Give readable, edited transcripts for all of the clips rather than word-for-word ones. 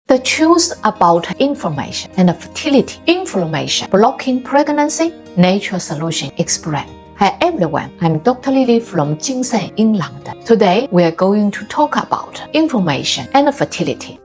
The truth about inflammation and fertility. Inflammation blocking pregnancy. Nature solution explained. Hi everyone, I'm Dr. Lily from GinSen in London. Today we are going to talk about inflammation and fertility.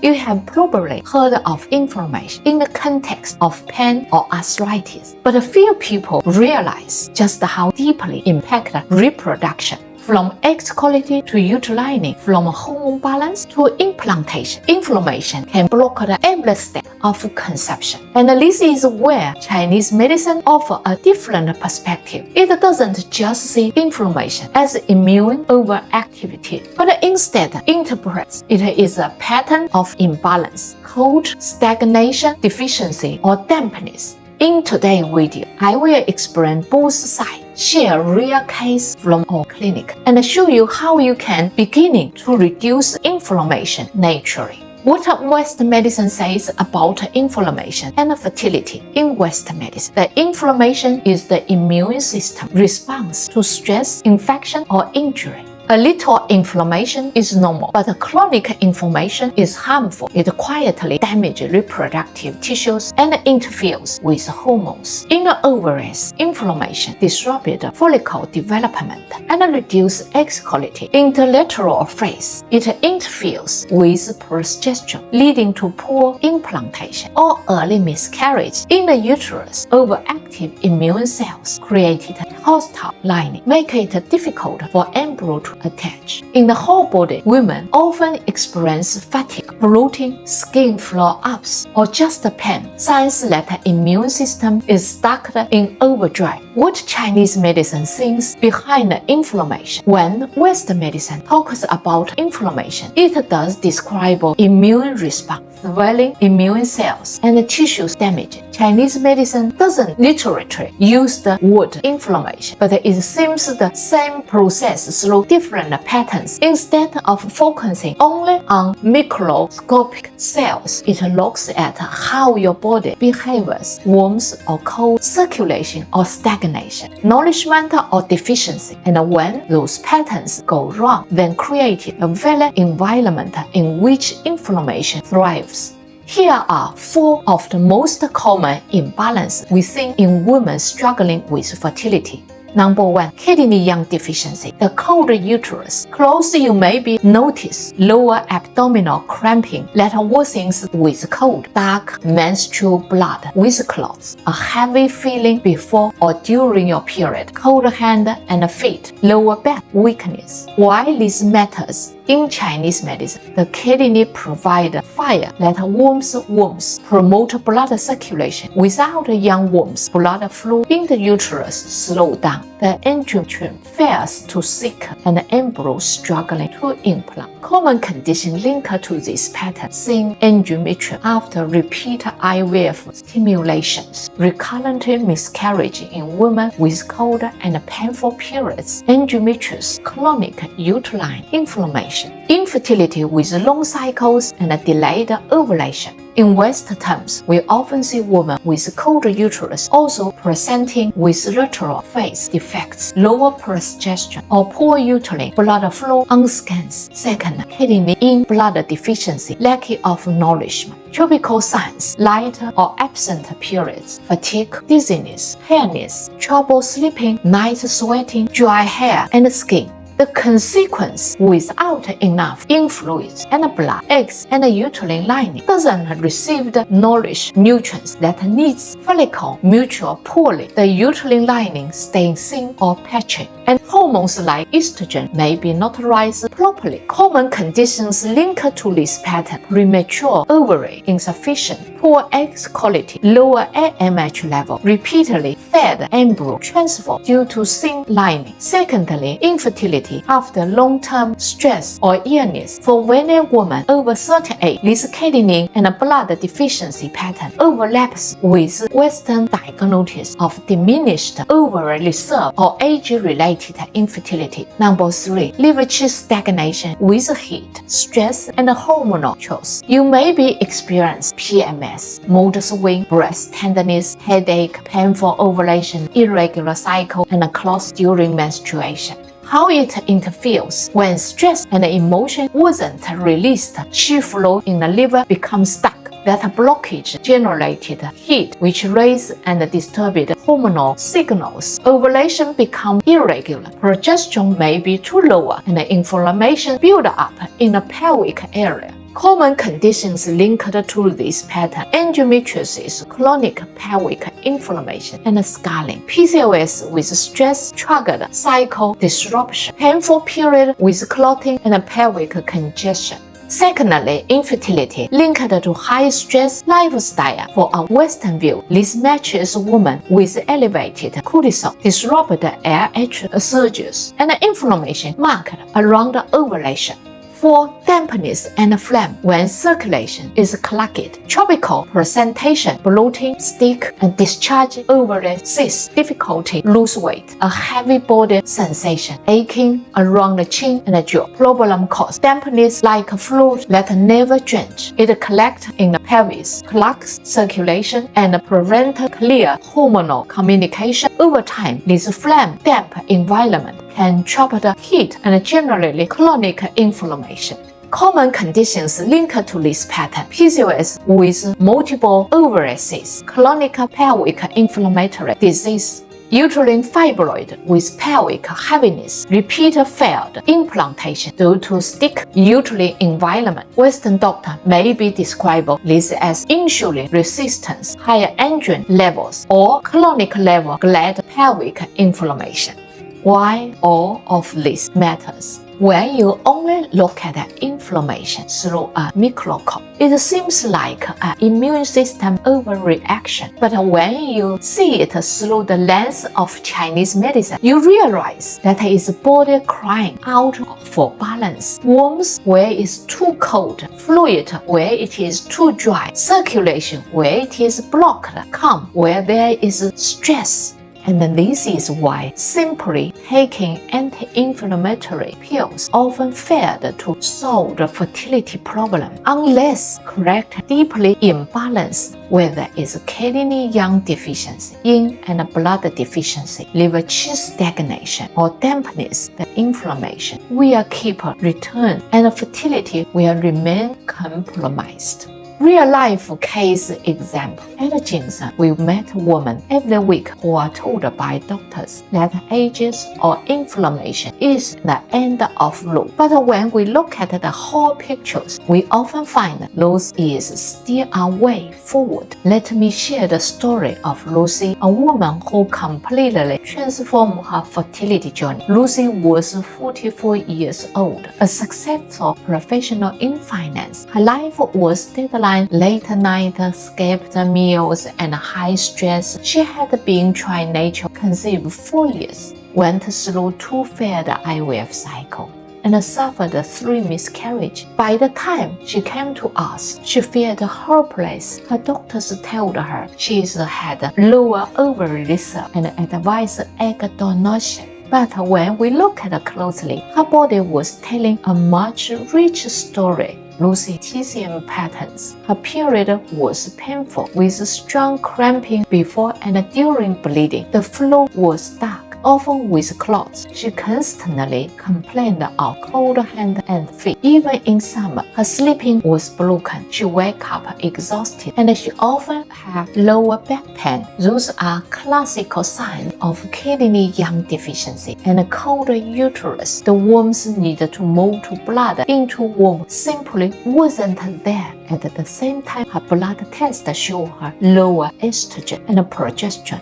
You have probably heard of inflammation in the context of pain or arthritis, but few people realize just how deeply it impacts reproduction. From egg quality to uterine lining, from hormone balance to implantation, inflammation can block every step of conception. And this is where Chinese medicine offers a different perspective. It doesn't just see inflammation as immune overactivity, but instead interprets it as a pattern of imbalance, called stagnation, deficiency, or dampness. In today's video, I will explain both sides, share a real case from our clinic, and show you how you can begin to reduce inflammation naturally. What Western medicine says about inflammation and fertility. In Western medicine, the inflammation is the immune system response to stress, infection, or injury. A little inflammation is normal, but chronic inflammation is harmful. It quietly damages reproductive tissues and interferes with hormones. In the ovaries, inflammation disrupts follicle development and reduces egg quality. In the lateral phase, it interferes with progesterone, leading to poor implantation or early miscarriage. In the uterus, overactive immune cells create hostile lining, making it difficult for embryo to attach. In the whole body, women often experience fatigue, bloating, skin flare-ups, or just pain, signs that the immune system is stuck in overdrive. What Chinese medicine thinks behind the inflammation? When Western medicine talks about inflammation, it does describe immune response, swelling, immune cells, and tissue damage. Chinese medicine doesn't literally use the word inflammation, but it seems the same process through different patterns. Instead of focusing only on microscopic cells, it looks at how your body behaves, warmth or cold, circulation or stagnation, nourishment or deficiency, and when those patterns go wrong, then create a valid environment in which inflammation thrives. Here are 4 of the most common imbalances we see in women struggling with fertility. Number 1, kidney yang deficiency. The cold uterus. Close you may notice lower abdominal cramping that worsens with cold, dark menstrual blood with clots, a heavy feeling before or during your period, cold hand and feet, lower back weakness. Why this matters? In Chinese medicine, the kidney provide fire that warms wombs, promote blood circulation. Without young wombs, blood flow in the uterus slow down. The endometrium fails to seek and embryo struggling to implant. Common condition linked to this pattern seen endometrium after repeat IVF stimulations, recurrent miscarriage in women with cold and painful periods, endometrius, chronic uterine inflammation, infertility with long cycles and delayed ovulation. In Western terms, we often see women with cold uterus also presenting with lateral phase defects, lower progesterone, or poor uterine blood flow on scans. Second, kidney yin blood deficiency, lack of nourishment. Typical signs: light or absent periods, fatigue, dizziness, hairless, trouble sleeping, night sweating, dry hair and skin. The consequence, without enough influence and blood, eggs and uterine lining doesn't receive the nourished nutrients that needs. Follicle mature poorly, the uterine lining stays thin or patchy, and hormones like estrogen may be not rise properly. Common conditions linked to this pattern: premature ovary, insufficient, poor egg quality, lower AMH level, repeatedly fed embryo transfer due to thin lining. Secondly, infertility after long-term stress or illness. For many women over 38, this kidney and blood deficiency pattern overlaps with Western diagnosis of diminished ovary reserve or age-related infertility. Number 3, liver Qi stagnation with heat, stress, and hormonal choice. You may be experiencing PMS, mood swing, breast tenderness, headache, painful ovulation, irregular cycle, and clots during menstruation. how it interferes. When stress and emotion wasn't released, Qi flow in the liver becomes stuck. That blockage generated heat, which raised and disturbed hormonal signals. Ovulation becomes irregular, progesterone may be too low, and inflammation build up in the pelvic area. Common conditions linked to this pattern: endometriosis, chronic pelvic inflammation, and scarring; PCOS with stress-triggered cycle disruption; painful period with clotting and pelvic congestion. Secondly, infertility linked to high-stress lifestyle. For a Western view, this matches women with elevated cortisol, disrupt LH surges, and inflammation marked around ovulation. For dampness and phlegm, when circulation is clogged, tropical presentation, bloating, stick, and discharge ovary cysts, difficulty lose weight, a heavy body sensation, aching around the chin and the jaw. Problem cause dampness like fluid that never drench. It collects in the pelvis, clogs circulation, and prevent clear hormonal communication. Over time, this phlegm damp environment can trap the heat and generally chronic inflammation. Common conditions linked to this pattern: PCOS with multiple ovary cysts, chronic pelvic inflammatory disease, uterine fibroid with pelvic heaviness, repeat failed implantation due to stick uterine environment. Western doctor may be describe this as insulin resistance, higher androgen levels, or chronic level glad pelvic inflammation. Why all of this matters? When you only look at inflammation through a microscope, it seems like an immune system overreaction. But when you see it through the lens of Chinese medicine, you realize that it's body crying out for balance. Warmth where it's too cold, fluid where it is too dry, circulation where it is blocked, calm where there is stress. And this is why simply taking anti-inflammatory pills often failed to solve the fertility problem unless correct deeply imbalanced, whether it's kidney Yang deficiency, Yin and Blood Deficiency, liver Qi Stagnation, or dampness and inflammation, will keep return and fertility will remain compromised. Real-life case example. At GinSen, we met women every week who are told by doctors that ages or inflammation is the end of road. But when we look at the whole pictures, we often find those is still a way forward. Let me share the story of Lucy, a woman who completely transformed her fertility journey. Lucy was 44 years old, a successful professional in finance. Her life was deadline, late night, skipped meals, and high stress. She had been trying natural conceive 4 years, went through 2 failed IVF cycles, and suffered 3 miscarriages. By the time she came to us, she felt hopeless. Her doctors told her she had lower ovary reserve and advised egg donation. But when we look at it closely, her body was telling a much richer story. Lucy's TCM patterns. Her period was painful, with strong cramping before and during bleeding. The flow was dark, often with clots. She constantly complained of cold hands and feet. Even in summer, her sleeping was broken. She woke up exhausted, and she often had lower back pain. Those are classical signs of kidney Yang deficiency and cold uterus. The worms needed to move to blood into womb simply wasn't there. At the same time, her blood test showed her lower estrogen and progesterone,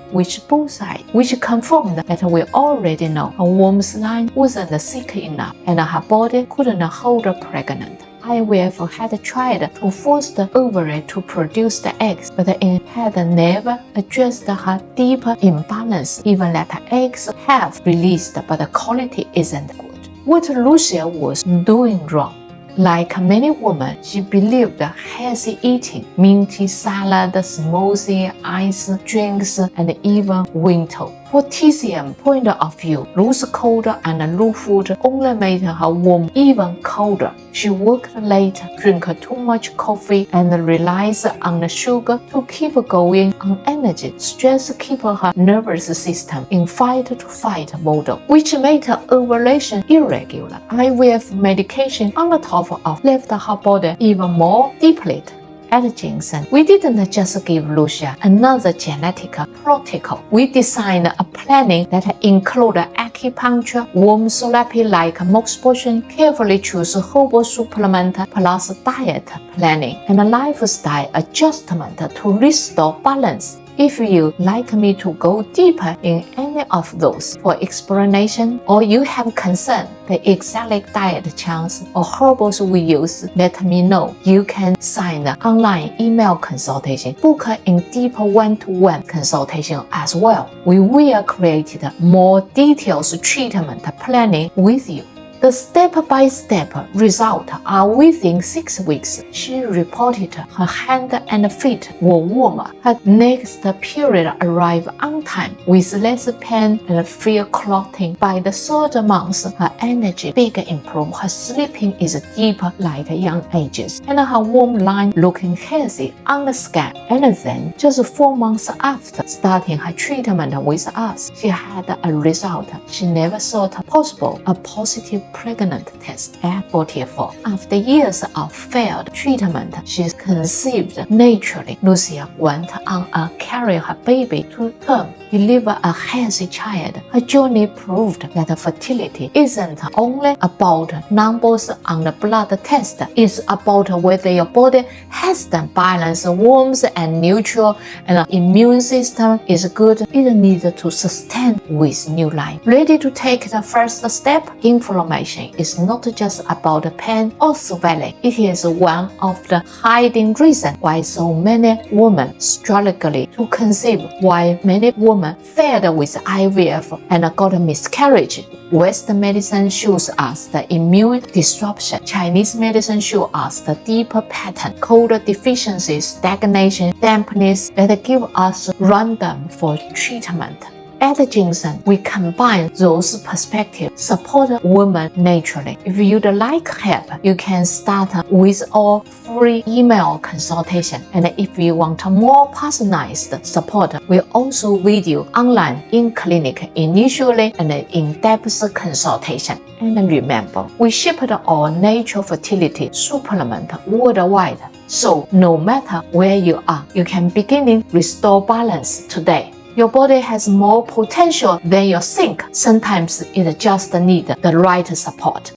which confirmed that we already know her womb's line wasn't thick enough and her body couldn't hold her pregnant. IVF had tried to force the ovary to produce the eggs, but it had never addressed her deeper imbalance. Even that eggs have released, but the quality isn't good. What Lucia was doing wrong? Like many women, she believed healthy eating, minty salad, smoothie, ice, drinks, and even winter For TCM point of view, lose cold and low food only made her womb even colder. She worked late, drank too much coffee, and relies on the sugar to keep going on energy. Stress keep her nervous system in fight-to-fight mode, which made her ovulation irregular. IVF medication on the top of left her body even more depleted. At GinSen, we didn't just give Lucia another genetic protocol. We designed a planning that included acupuncture, womb therapy-like moxibustion, carefully choose herbal supplement plus diet planning, and lifestyle adjustment to restore balance. If you'd like me to go deeper in any of those for explanation, or you have concern the exact diet charts or herbals we use, let me know. You can sign the online email consultation, book in deeper one-to-one consultation as well. We will create more detailed treatment planning with you. The step-by-step results are within 6 weeks. She reported her hand and feet were warmer. Her next period arrived on time with less pain and fear clotting. By the 3rd month, her energy big improved. Her sleeping is deeper like young ages, and her womb line looking healthy on the scan. And then, just 4 months after starting her treatment with us, she had a result she never thought possible, a positive pregnant test at 44. After years of failed treatment, she conceived naturally. Lucia went on to carry her baby to term, deliver a healthy child. Her journey proved that fertility isn't only about numbers on the blood test. It's about whether your body has the balance, warmth and neutral, and immune system is good. It needs to sustain with new life. Ready to take the first step? Inflammation is not just about pain or swelling. It is one of the hiding reasons why so many women struggle to conceive, why many women failed with IVF and got a miscarriage. Western medicine shows us the immune disruption. Chinese medicine shows us the deeper pattern, cold deficiency, stagnation, dampness that give us random for treatment. At GinSen, we combine those perspectives, support women naturally. If you'd like help, you can start with our free email consultation. And if you want more personalized support, we also video online in clinic initially and in-depth consultation. And remember, we shipped our natural fertility supplement worldwide. So no matter where you are, you can begin restore balance today. Your body has more potential than you think. Sometimes it just needs the right support.